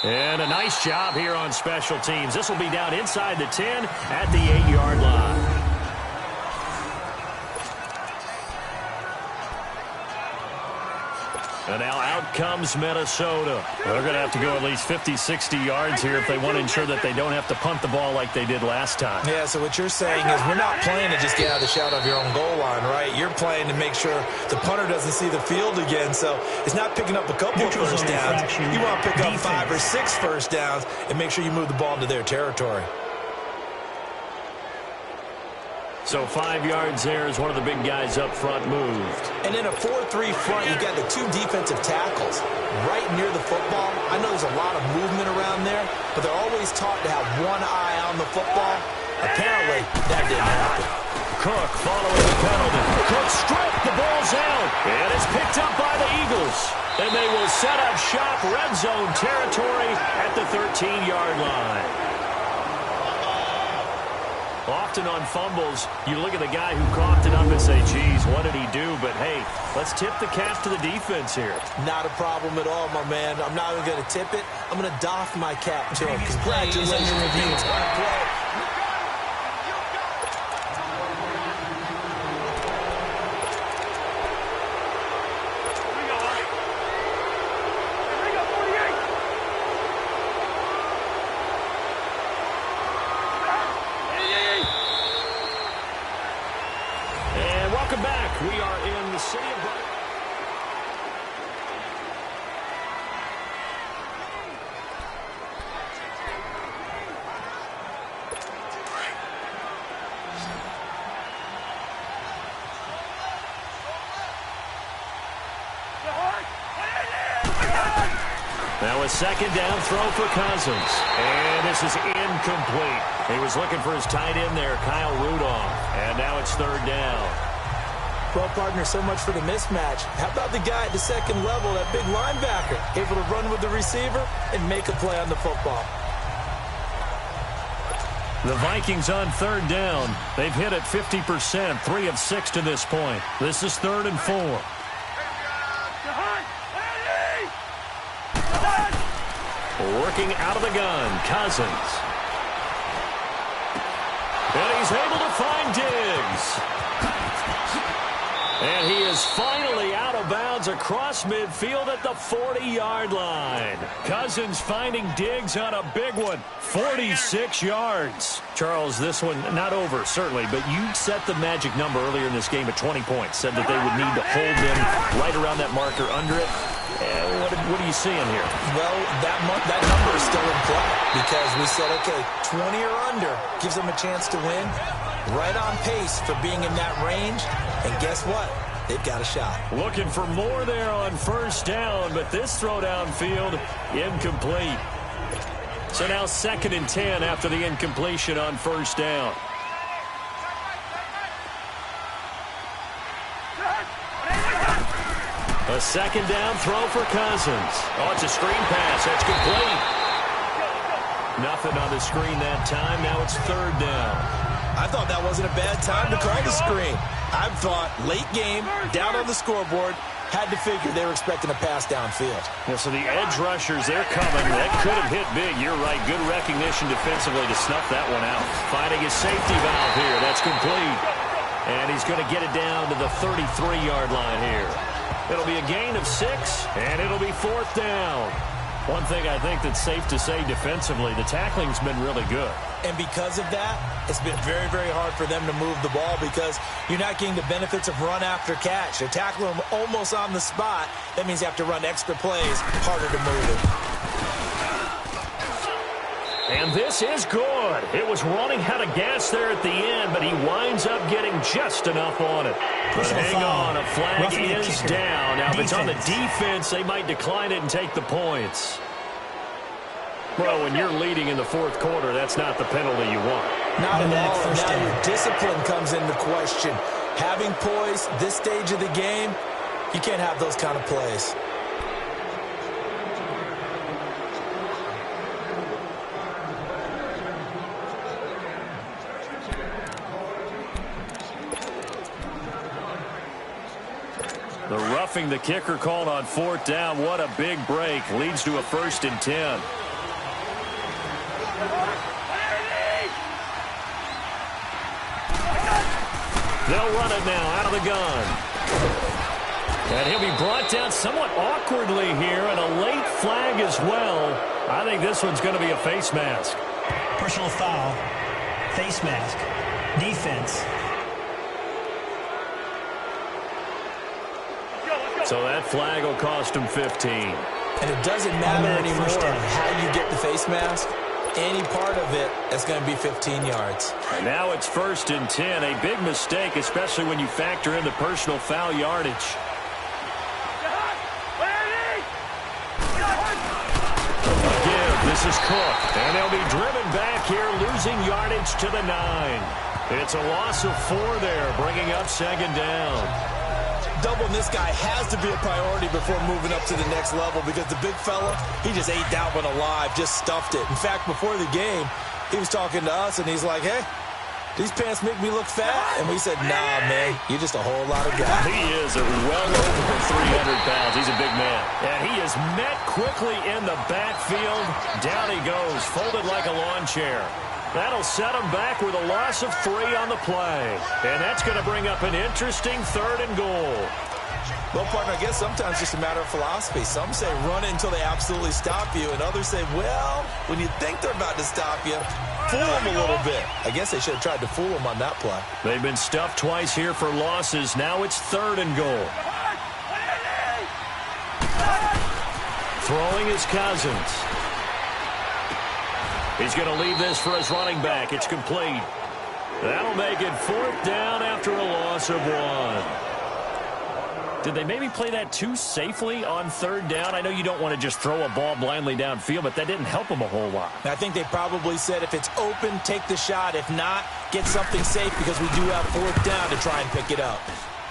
And a nice job here on special teams. This will be down inside the 10 at the 8-yard line. And now out comes Minnesota. They're going to have to go at least 50, 60 yards here if they want to ensure that they don't have to punt the ball like they did last time. Yeah, so what you're saying is we're not playing to just get out of the shadow of your own goal line, right? You're playing to make sure the punter doesn't see the field again. So it's not picking up a couple of first downs. You want to pick up 5 or 6 first downs and make sure you move the ball into their territory. So 5 yards there as one of the big guys up front moved. And in a 4-3 front, you got the 2 defensive tackles right near the football. I know there's a lot of movement around there, but they're always taught to have one eye on the football. Apparently, that didn't happen. Cook following the penalty. Cook stripped, the ball's out. And it's picked up by the Eagles. And they will set up shop red zone territory at the 13-yard line. Often on fumbles, you look at the guy who coughed it up and say, geez, what did he do? But, hey, let's tip the cap to the defense here. Not a problem at all, my man. I'm not even going to tip it. I'm going to doff my cap to him. Congratulations. Welcome back. We are in the city of Brighton. Now a 2nd down throw for Cousins. And this is incomplete. He was looking for his tight end there, Kyle Rudolph. And now it's 3rd down. Well, partner, so much for the mismatch. How about the guy at the 2nd level, that big linebacker, able to run with the receiver and make a play on the football? The Vikings on 3rd down. They've hit it 50%, 3 of 6 to this point. This is 3rd and 4. Working out of the gun, Cousins. And he's able to find Diggs. And he is finally out of bounds across midfield at the 40-yard line. Cousins finding Diggs on a big one, 46 yards. Charles, this one not over, certainly, but you set the magic number earlier in this game at 20 points, said that they would need to hold them right around that marker under it. What are you seeing here? Well, that number is still in play because we said, okay, 20 or under gives them a chance to win. Right on pace for being in that range. And guess what? They've got a shot. Looking for more there on 1st down, but this throw downfield, incomplete. So now 2nd and 10 after the incompletion on 1st down. A 2nd down throw for Cousins. Oh, it's a screen pass. That's complete. Nothing on the screen that time. Now it's 3rd down. I thought that wasn't a bad time to call the screen. I thought late game, down on the scoreboard, had to figure they were expecting a pass downfield. Yeah, so the edge rushers, they're coming. That could have hit big. You're right. Good recognition defensively to snuff that one out. Finding his safety valve here. That's complete. And he's going to get it down to the 33-yard line here. It'll be a gain of 6, and it'll be 4th down. One thing I think that's safe to say defensively, the tackling's been really good. And because of that, it's been very, very hard for them to move the ball because you're not getting the benefits of run after catch. They're tackling them almost on the spot. That means you have to run extra plays, harder to move it. And this is good. It was running out of gas there at the end, but he winds up getting just enough on it. But hang on, a flag is down. Now, if it's on the defense, they might decline it and take the points. Well, when you're leading in the fourth quarter, that's not the penalty you want. Not at all. Now your discipline comes into question. Having poise this stage of the game, you can't have those kind of plays. The roughing the kicker called on fourth down. What a big break. Leads to a 1st and 10. They'll run it now out of the gun. And he'll be brought down somewhat awkwardly here, and a late flag as well. I think this one's going to be a face mask. Personal foul. Face mask. Defense. So that flag will cost him 15. And it doesn't matter anymore how you get the face mask. Any part of it is going to be 15 yards. And now it's 1st and 10. A big mistake, especially when you factor in the personal foul yardage. Again, this is Cook. And they'll be driven back here, losing yardage to the 9. It's a loss of 4 there, bringing up 2nd down. Doubling this guy has to be a priority before moving up to the next level because the big fella, he just ate that one alive, just stuffed it. In fact, before the game, he was talking to us, and he's like, hey, these pants make me look fat. And we said, nah, man, you're just a whole lot of guy. He is well over 300 pounds. He's a big man. And he is met quickly in the backfield. Down he goes, folded like a lawn chair. That'll set him back with a loss of 3 on the play. And that's going to bring up an interesting 3rd and goal. Well, partner, I guess sometimes it's just a matter of philosophy. Some say run it until they absolutely stop you, and others say, well, when you think they're about to stop you, fool them a little bit. I guess they should have tried to fool them on that play. They've been stuffed twice here for losses. Now it's 3rd and goal. Throwing is Cousins. He's going to leave this for his running back. It's complete. That'll make it 4th down after a loss of 1. Did they maybe play that too safely on 3rd down? I know you don't want to just throw a ball blindly downfield, but that didn't help them a whole lot. I think they probably said if it's open, take the shot. If not, get something safe because we do have 4th down to try and pick it up.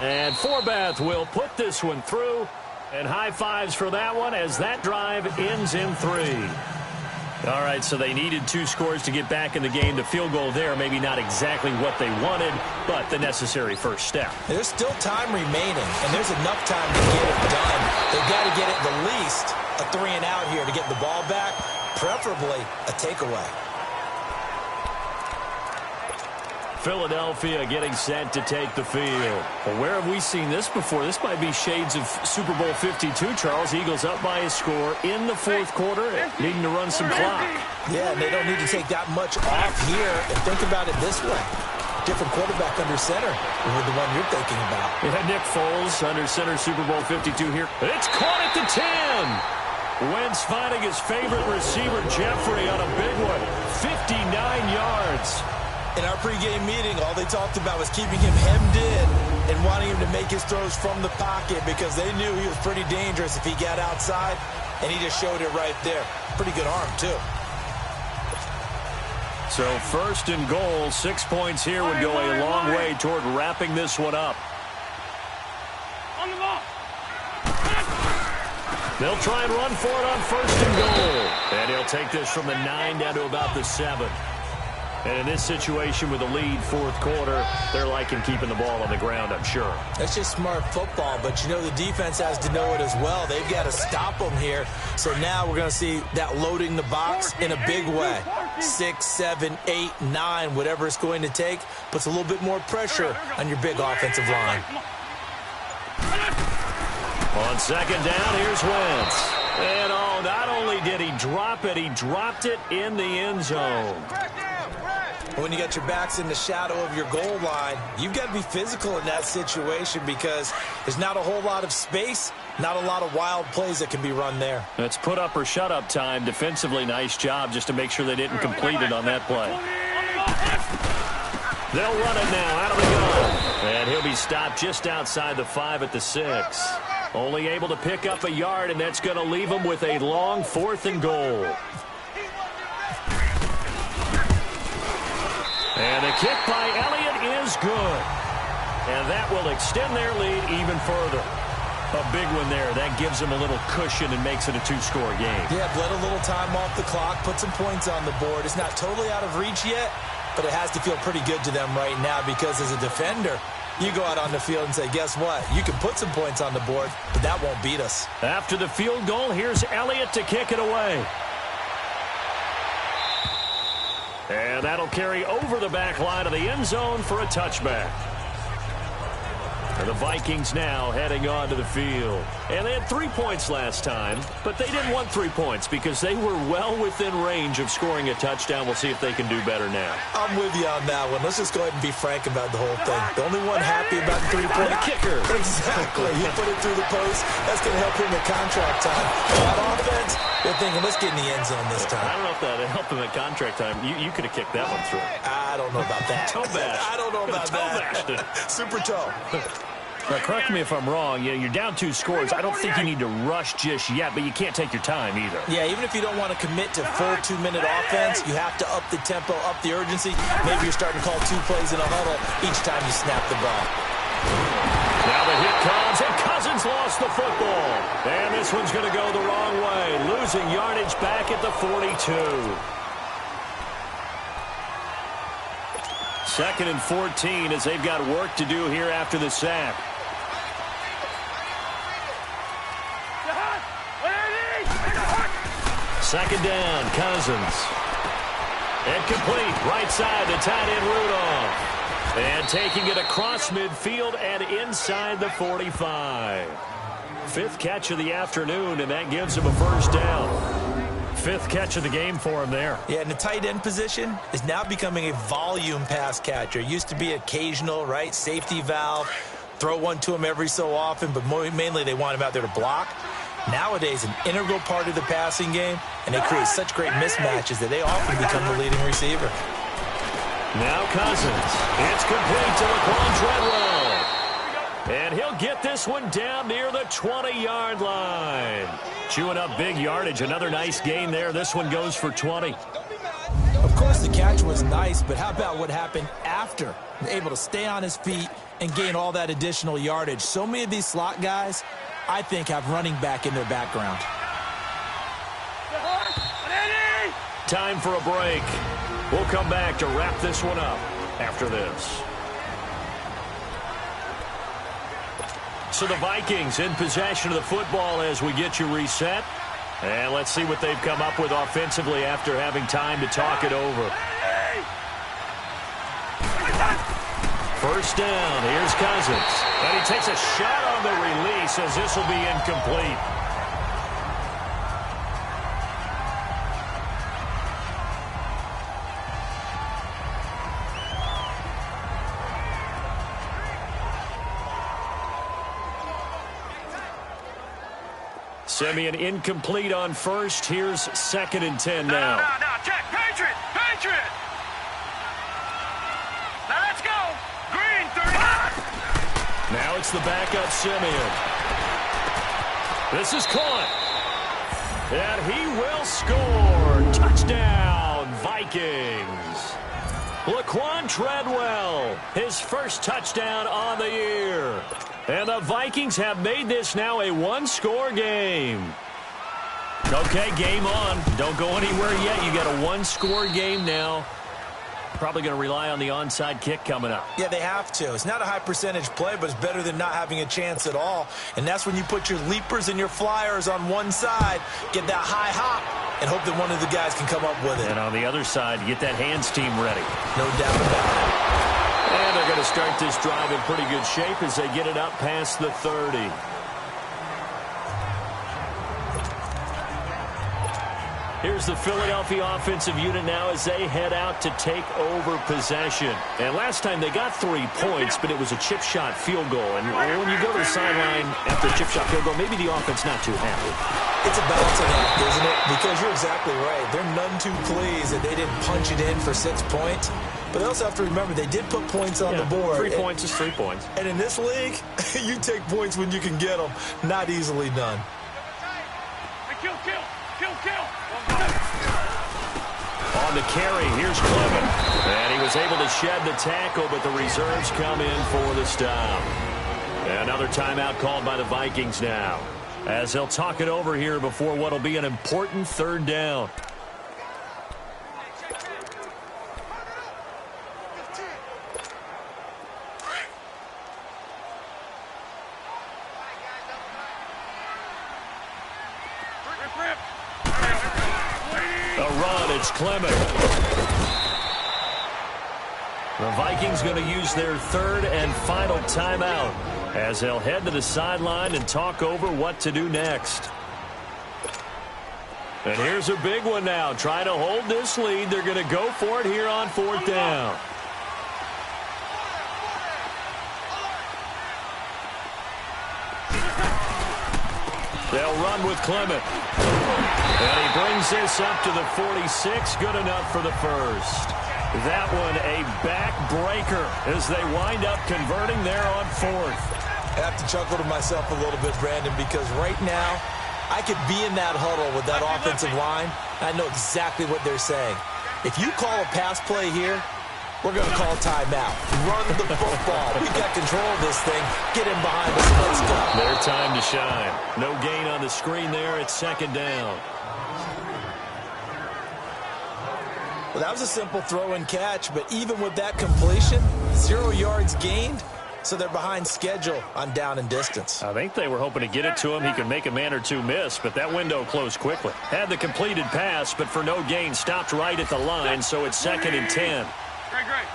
And Forbath will put this one through. And high fives for that one as that drive ends in 3. All right, so they needed 2 scores to get back in the game. The field goal there, maybe not exactly what they wanted, but the necessary first step. There's still time remaining, and there's enough time to get it done. They've got to get at the least a 3 and out here to get the ball back, preferably a takeaway. Philadelphia getting set to take the field. Well, where have we seen this before? This might be shades of Super Bowl 52, Charles. Eagles up by a score in the fourth quarter, needing to run some clock. Yeah, and they don't need to take that much off here. And think about it this way. Different quarterback under center with the one you're thinking about. Yeah, Nick Foles under center, Super Bowl 52 here. It's caught at the 10. Wentz finding his favorite receiver, Jeffrey, on a big one. 59 yards. In our pregame meeting, all they talked about was keeping him hemmed in and wanting him to make his throws from the pocket because they knew he was pretty dangerous if he got outside, and he just showed it right there. Pretty good arm, too. So 1st and goal, 6 points here would go a long way toward wrapping this one up. On the ball. They'll try and run for it on 1st and goal. And he'll take this from the 9 down to about the 7. And in this situation with a lead fourth quarter, they're liking keeping the ball on the ground, I'm sure. That's just smart football, but you know the defense has to know it as well. They've got to stop them here. So now we're going to see that loading the box in a big way. 6, 7, 8, 9, whatever it's going to take, puts a little bit more pressure on your big offensive line. On 2nd down, here's Wentz. And all Oh, not only did he drop it, he dropped it in the end zone. When you got your backs in the shadow of your goal line, you've got to be physical in that situation because there's not a whole lot of space, not a lot of wild plays that can be run there. It's put up or shut up time. Defensively, nice job just to make sure they didn't complete it on that play. They'll run it now out of the gun. And he'll be stopped just outside the 5 at the 6. Only able to pick up a yard, and that's going to leave him with a long 4th and goal. And the kick by Elliott is good. And that will extend their lead even further. A big one there. That gives them a little cushion and makes it a 2-score game. Yeah, bled a little time off the clock, put some points on the board. It's not totally out of reach yet, but it has to feel pretty good to them right now because as a defender, you go out on the field and say, guess what? You can put some points on the board, but that won't beat us. After the field goal, here's Elliott to kick it away. And that'll carry over the back line of the end zone for a touchback. And the Vikings now heading onto the field. And they had 3 points last time, but they didn't want 3 points because they were well within range of scoring a touchdown. We'll see if they can do better now. I'm with you on that one. Let's just go ahead and be frank about the whole thing. The only one happy about the 3-point kicker. Exactly. He put it through the post. That's going to help him at contract time. That offense, they're thinking, let's get in the end zone this time. I don't know if that helped him at contract time. You could have kicked that one through. I don't know about that. Toe bash. I don't know about that. Super toe. Now, correct me if I'm wrong. You're down 2 scores. I don't think you need to rush just yet, but you can't take your time either. Yeah, even if you don't want to commit to full 2-minute offense, you have to up the tempo, up the urgency. Maybe you're starting to call 2 plays in a huddle each time you snap the ball. Now the hit comes, and Cousins lost the football. And this one's going to go the wrong way, losing yardage back at the 42. 2nd and 14 as they've got work to do here after the sack. Second down, Cousins. And complete, right side to tight end Rudolph. And taking it across midfield and inside the 45. 5th catch of the afternoon, and that gives him a first down. 5th catch of the game for him there. Yeah, and the tight end position is now becoming a volume pass catcher. It used to be occasional, right? Safety valve. Throw one to him every so often, but mainly they want him out there to block. Nowadays, an integral part of the passing game, and they create such great mismatches that they often become the leading receiver. Now Cousins. It's complete to Laquan Treadwell. And he'll get this one down near the 20-yard line. Chewing up big yardage. Another nice gain there. This one goes for 20. Of course, the catch was nice, but how about what happened after? Able to stay on his feet and gain all that additional yardage. So many of these slot guys, I think, have running back in their background. Time for a break. We'll come back to wrap this one up after this. So the Vikings in possession of the football as we get you reset. And let's see what they've come up with offensively after having time to talk it over. First down, here's Cousins. And he takes a shot on the release as this will be incomplete. Simeon incomplete on first. Here's 2nd and 10 now. Now, check. Patriot. Now let's go. Green, 35. Now it's the backup Simeon. This is caught. And he will score. Touchdown, Vikings. Laquan Treadwell, his first touchdown on the year. And the Vikings have made this now a 1-score game. Okay, game on. Don't go anywhere yet. You got a 1-score game now. Probably going to rely on the onside kick coming up. Yeah, they have to. It's not a high percentage play, but it's better than not having a chance at all. And that's when you put your leapers and your flyers on one side, get that high hop, and hope that one of the guys can come up with it. And on the other side, get that hands team ready. No doubt about it. And they're going to start this drive in pretty good shape as they get it up past the 30. Here's the Philadelphia offensive unit now as they head out to take over possession. And last time they got 3 points, but it was a chip shot field goal. And when you go to the sideline after a chip shot field goal, maybe the offense not too happy. It's a balancing act, isn't it? Because you're exactly right. They're none too pleased that they didn't punch it in for 6 points. But they also have to remember they did put points on the board. 3 points is 3 points. And in this league, you take points when you can get them. Not easily done. Kill. On the carry, here's Clement. And he was able to shed the tackle, but the reserves come in for the stop. Another timeout called by the Vikings now, as they'll talk it over here before what will be an important 3rd down. A run, it's Clement. The Vikings going to use their 3rd and final timeout as they'll head to the sideline and talk over what to do next. And here's a big one now. Trying to hold this lead. They're going to go for it here on 4th down. They'll run with Clement. And he brings this up to the 46. Good enough for the first. That one a backbreaker as they wind up converting there on 4th. I have to chuckle to myself a little bit, Brandon, because right now I could be in that huddle with that offensive line. I know exactly what they're saying. If you call a pass play here, we're going to call timeout. Run the football. We've got control of this thing. Get in behind us and let's go. Their time to shine. No gain on the screen there. It's 2nd down. Well, that was a simple throw and catch, but even with that completion, 0 yards gained, so they're behind schedule on down and distance. I think they were hoping to get it to him. He could make a man or two miss, but that window closed quickly. Had the completed pass, but for no gain, stopped right at the line, so it's 2nd and 10. Great.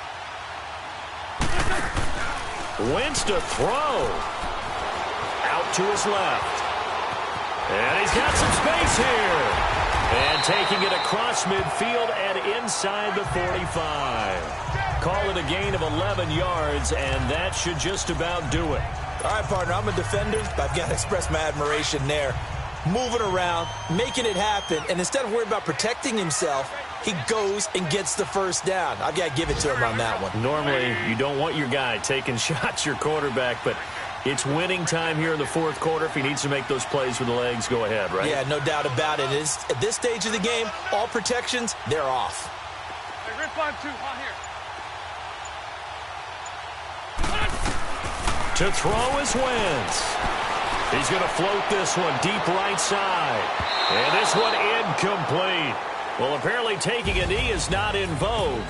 Wentz to throw. Out to his left. And he's got some space here. And taking it across midfield and inside the 45. Call it a gain of 11 yards, and that should just about do it. All right, partner, I'm a defender, but I've got to express my admiration there. Moving around, making it happen, and instead of worrying about protecting himself, he goes and gets the first down. I've got to give it to him on that one. Normally, you don't want your guy taking shots, your quarterback, but it's winning time here in the 4th quarter. If he needs to make those plays with the legs, go ahead, right? Yeah, no doubt about it. At this stage of the game, all protections, they're off. Hey, rip on 2, on here. To throw is Wentz. He's going to float this one deep right side. And this one incomplete. Well, apparently taking a knee is not in vogue.